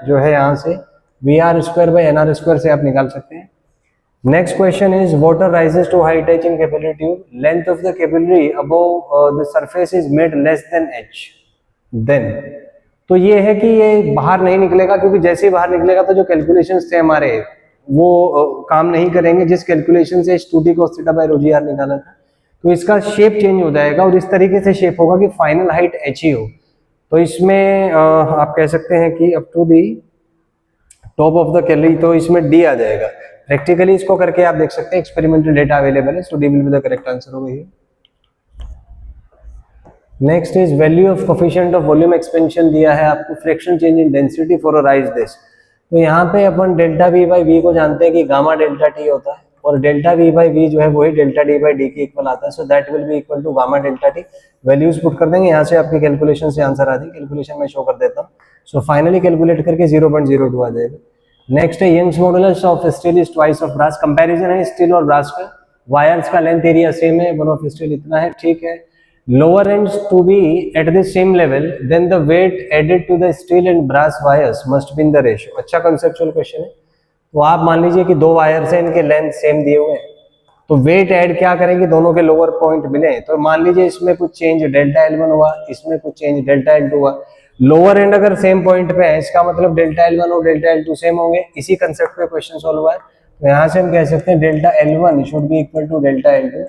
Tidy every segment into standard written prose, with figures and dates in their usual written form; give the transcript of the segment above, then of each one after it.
जो है यहाँ से VR²/NR² से आप निकाल सकते हैं। Next question is water rises to high attaching capillary tube, length of the capillary above the surface is made less than h, then तो ये है कि ये बाहर नहीं निकलेगा, क्योंकि जैसे ही बाहर निकलेगा तो जो कैलकुलेशंस थे हमारे वो काम नहीं करेंगे, जिस कैलकुलेशन से h2t cos θ bye ρg r निकाला था। तो इसका शेप चेंज हो जाएगा और इस तरीके से शेप होगा कि फाइनल हाइट h ही हो। तो इसमें आप कह सकते हैं कि up to the top of the calorie, तो इसमें d आ जाएगा। प्रैक्टिकली इसको करके आप देख सकते हैं, एक्सपेरिमेंटल डेटा अवेलेबल है, सो d will be the correct answer over here. Next is value of coefficient of volume expansion दिया है आपको, fraction change in density for a rise this. तो यहाँ पे अपन डेल्टा v बाई वी को जानते हैं कि गामा डेल्टा t होता है, और डेल्टा v बाई वी जो है वही डेल्टा d बाई डी के इक्वल आता है, so that will be equal to gamma delta t। Values put कर देंगे, यहाँ से आपकी कैलकुलेशन से आंसर आ जाएगी, कैलकुलेशन में शो कर देता हूँ। सो फाइनली कैलकुलेट करके 0.02 आ जाएगा। नेक्स्ट है Young's modulus of steel is twice of brass, comparison है स्टील और ब्रास का। वायर्स का लेंथ एरिया सेम है, वन ऑफ स्टील इतना है, ठीक है। Lower ends to be at the same level, then the weight added to the steel and brass wires must be in the ratio. अच्छा conceptual question है। तो आप मान लीजिए कि दो वायर्स हैं, इनके लेंथ सेम दिए हुए हैं, तो वेट ऐड क्या करेंगे, दोनों के लोअर पॉइंट मिले। तो मान लीजिए इसमें कुछ चेंज डेल्टा L1 हुआ, इसमें कुछ चेंज डेल्टा L2 हुआ। लोअर एंड अगर सेम पॉइंट पे है, इसका मतलब डेल्टा L1 और डेल्टा L2 सेम होंगे। इसी कंसेप्ट पे क्वेश्चन सॉल्व हुआ है। तो यहाँ से हम कह सकते हैं delta L1 should be equal to delta L2।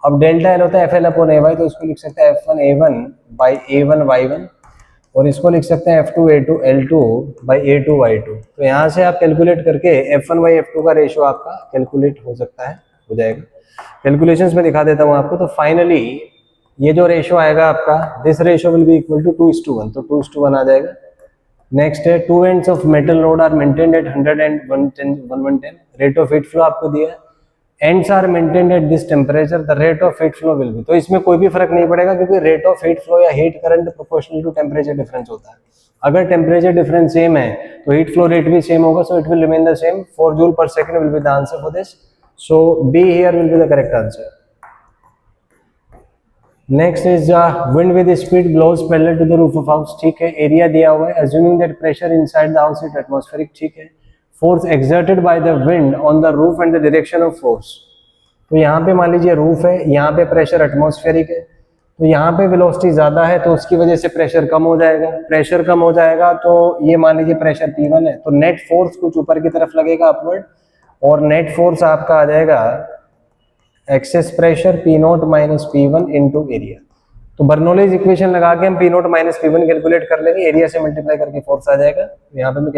अब डेल्टा L होता है FL/AY, तो इसको लिख सकते हैं F1A1 बाई A1Y1, और इसको लिख सकते हैं F2A2L2 बाई A2Y2। तो यहाँ से आप कैलकुलेट करके F1/F2 का रेशियो आपका कैलकुलेट हो सकता है, हो जाएगा। कैलकुलेशंस में दिखा देता हूँ आपको। तो फाइनली ये जो रेशियो आएगा आपका, this ratio will be equal to 2:1, तो 2:1 आ जाएगा। नेक्स्ट है two ends of metal rod are maintained at 100 and 110, rate of heat flow आपको दिया है। Ends are maintained at this temperature, the rate of heat flow will be. तो इसमें कोई भी फर्क नहीं पड़ेगा, क्योंकि रेट ऑफ हीट फ्लो या heat current proportional to temperature difference होता है। अगर टेम्परेचर डिफरेंस सेम है तो हीट फ्लो रेट भी सेम होगा, so it will remain the same. 4 joule per second will be the answer for this, so B here will be the correct answer. Next is wind with speed blows parallel to the roof of house, ठीक है। Area दिया हुआ है, assuming that pressure inside the house is atmospheric, ठीक है। Force exerted by the wind on the roof and the direction of force. तो यहाँ पे मान लीजिए रूफ है, यहाँ पे प्रेशर एटमॉस्फेरिक है, तो यहाँ पे वेलोसिटी ज्यादा है, तो उसकी वजह से प्रेशर कम हो जाएगा। प्रेशर कम हो जाएगा तो ये मान लीजिए प्रेशर P1 है, तो नेट फोर्स कुछ ऊपर की तरफ लगेगा अपवर्ड, और नेट फोर्स आपका आ जाएगा excess pressure P0 minus P1 into area. तो बर्नौलीज इक्वेशन लगा के हम P0 माइनस P1 कैलकुलेट कर लेंगे, एरिया से मल्टीप्लाई करके फोर्स आ जाएगा। यहाँ पे मैं